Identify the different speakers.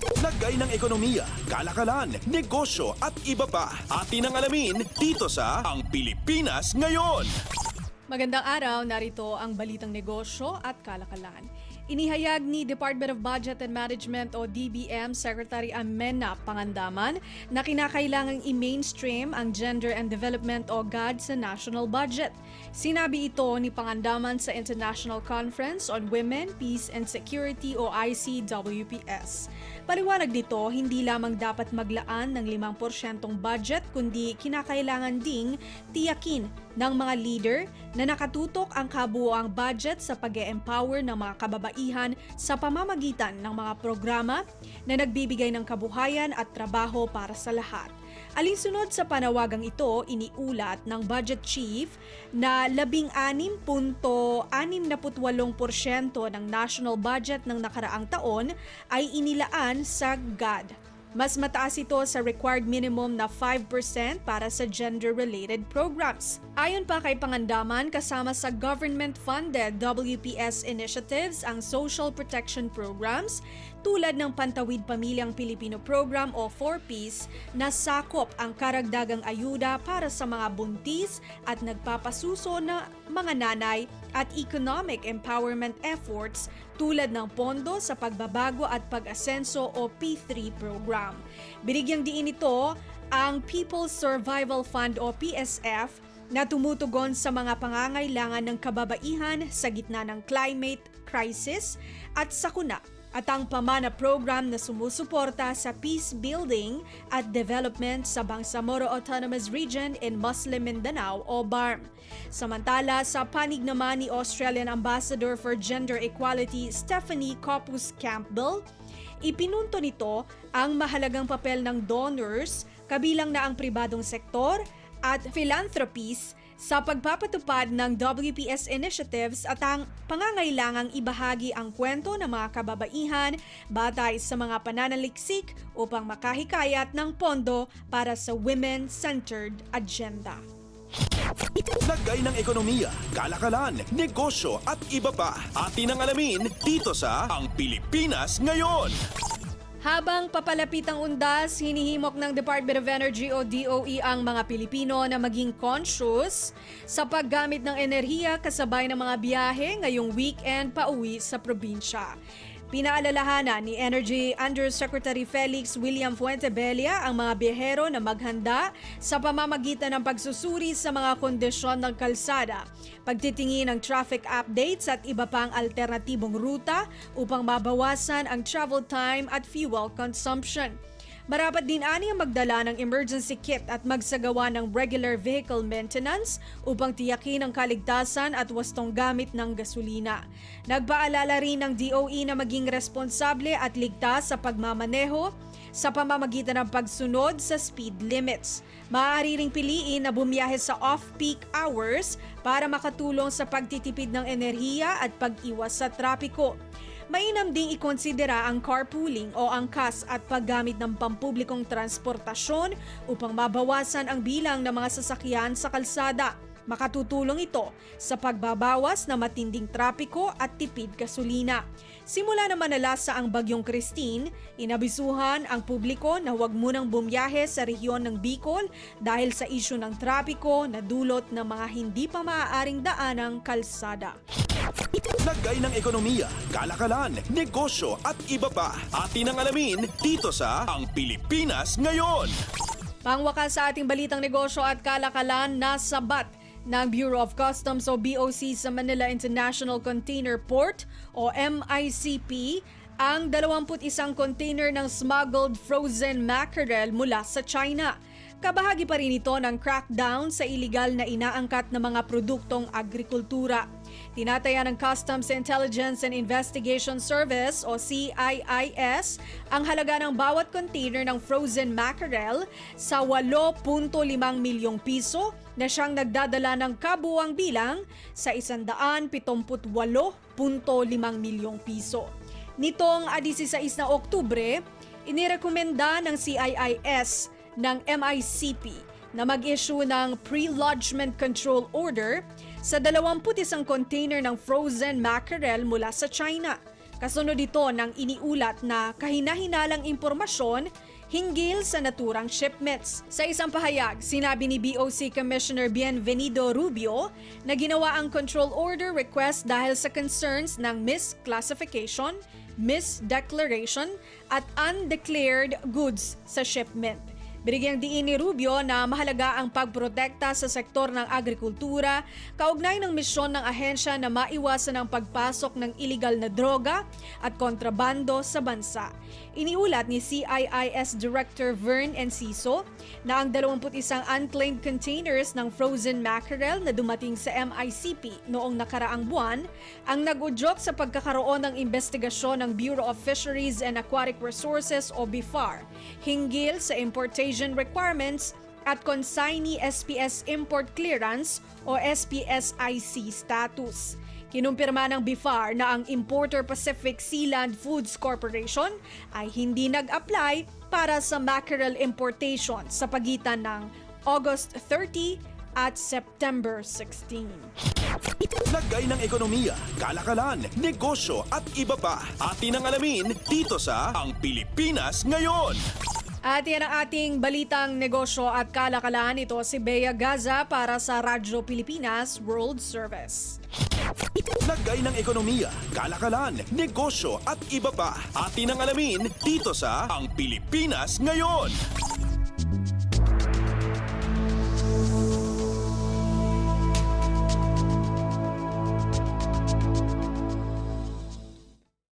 Speaker 1: Lagay ng ekonomiya, kalakalan, negosyo at iba pa. Atin ang alamin dito sa Ang Pilipinas Ngayon.
Speaker 2: Magandang araw, narito ang balitang negosyo at kalakalan. Inihayag ni Department of Budget and Management o DBM Secretary Amenna Pangandaman na kinakailangang i-mainstream ang Gender and Development o GAD sa national budget. Sinabi ito ni Pangandaman sa International Conference on Women, Peace and Security o ICWPS. Paliwanag nito, hindi lamang dapat maglaan ng 5% budget kundi kinakailangan ding tiyakin ng mga leader na nakatutok ang kabuoang budget sa pag-e-empower ng mga kababaihan sa pamamagitan ng mga programa na nagbibigay ng kabuhayan at trabaho para sa lahat. Alinsunod sa panawagang ito, iniulat ng Budget Chief na 16.68% ng national budget ng nakaraang taon ay inilaan sa GAD. Mas mataas ito sa required minimum na 5% para sa gender-related programs. Ayon pa kay Pangandaman, kasama sa government-funded WPS initiatives ang social protection programs tulad ng Pantawid Pamilyang Pilipino Program o 4Ps na sakop ang karagdagang ayuda para sa mga buntis at nagpapasuso na mga nanay at economic empowerment efforts tulad ng pondo sa pagbabago at pag-asenso o P3 program. Binigyang diin ito ang People's Survival Fund o PSF na tumutugon sa mga pangangailangan ng kababaihan sa gitna ng climate crisis at sakuna at ang pamana program na sumusuporta sa peace building at development sa Bangsamoro Autonomous Region in Muslim Mindanao o BARM. Samantala, sa panig naman ni Australian Ambassador for Gender Equality Stephanie Copus Campbell, ipinunto nito ang mahalagang papel ng donors, kabilang na ang pribadong sektor at philanthropies sa pagpapatupad ng WPS initiatives at ang pangangailangang ibahagi ang kwento ng mga kababaihan batay sa mga pananaliksik upang makahikayat ng pondo para sa women-centered agenda.
Speaker 1: Lagay ng ekonomiya, kalakalan, negosyo at iba pa. Atin ang alamin dito sa Ang Pilipinas Ngayon.
Speaker 2: Habang papalapit ang undas, hinihimok ng Department of Energy o DOE ang mga Pilipino na maging conscious sa paggamit ng enerhiya kasabay ng mga biyahe ngayong weekend pauwi sa probinsya. Pinaalalahanan ni Energy Undersecretary Felix William Fuentebella ang mga biyahero na maghanda sa pamamagitan ng pagsusuri sa mga kondisyon ng kalsada, pagtitingin ng traffic updates at iba pang alternatibong ruta upang mabawasan ang travel time at fuel consumption. Marapat din ani ang magdala ng emergency kit at magsagawa ng regular vehicle maintenance upang tiyakin ang kaligtasan at wastong gamit ng gasolina. Nagpaalala rin ng DOE na maging responsable at ligtas sa pagmamaneho sa pamamagitan ng pagsunod sa speed limits. Maaari ring piliin na bumiyahe sa off-peak hours para makatulong sa pagtitipid ng enerhiya at pag-iwas sa trapiko. Mainam ding ikonsidera ang carpooling o angkas at paggamit ng pampublikong transportasyon upang mabawasan ang bilang ng mga sasakyan sa kalsada. Makatutulong ito sa pagbabawas ng matinding trapiko at tipid gasolina. Simula na manalasa ang Bagyong Christine, inabisuhan ang publiko na huwag munang bumiyahe sa rehiyon ng Bicol dahil sa isyu ng trapiko na dulot ng mga hindi pa maaaring daanang kalsada.
Speaker 1: Lagay ng ekonomiya, kalakalan, negosyo at iba pa. Atin ang alamin dito sa Ang Pilipinas Ngayon.
Speaker 2: Pangwakas sa ating balitang negosyo at kalakalan, nasabat ng Bureau of Customs o BOC sa Manila International Container Port o MICP ang 21 container ng smuggled frozen mackerel mula sa China. Kabahagi pa rin ito ng crackdown sa iligal na inaangkat na mga produktong agrikultura. Tinataya ng Customs Intelligence and Investigation Service o CIIS ang halaga ng bawat container ng frozen mackerel sa 8.5 milyong piso na siyang nagdadala ng kabuuang bilang sa 178.5 milyong piso. Nitong 16 na Oktubre, inirekomenda ng CIIS ng MICP na mag-issue ng Pre-Lodgement Control Order sa 21 container ng frozen mackerel mula sa China. Kasunod ito ng iniulat na kahina-hinalang impormasyon hinggil sa naturang shipments. Sa isang pahayag, sinabi ni BOC Commissioner Bienvenido Rubio na ginawa ang control order request dahil sa concerns ng misclassification, misdeclaration at undeclared goods sa shipment. Binigyang diin ni Rubio na mahalaga ang pagprotekta sa sektor ng agrikultura, kaugnay ng misyon ng ahensya na maiwasan ang pagpasok ng iligal na droga at kontrabando sa bansa. Iniulat ni CIIS Director Vern Enciso na ang 21 unclaimed containers ng frozen mackerel na dumating sa MICP noong nakaraang buwan ang nag-udyok sa pagkakaroon ng investigasyon ng Bureau of Fisheries and Aquatic Resources o BIFAR hinggil sa importation requirements at consignee SPS import clearance o SPSIC status. Kinumpirma ng BIFAR na ang Importer Pacific Sealand Foods Corporation ay hindi nag-apply para sa mackerel importation sa pagitan ng August 30 at September 16.
Speaker 1: Lagay ng ekonomiya, kalakalan, negosyo at iba pa. Atin ang alamin dito sa Ang Pilipinas Ngayon.
Speaker 2: At yan ang ating balitang negosyo at kalakalan. Ito si Bea Gaza para sa Radyo Pilipinas World Service.
Speaker 1: Lagay ng ekonomiya, kalakalan, negosyo at iba pa. Atin ang alamin dito sa Ang Pilipinas Ngayon.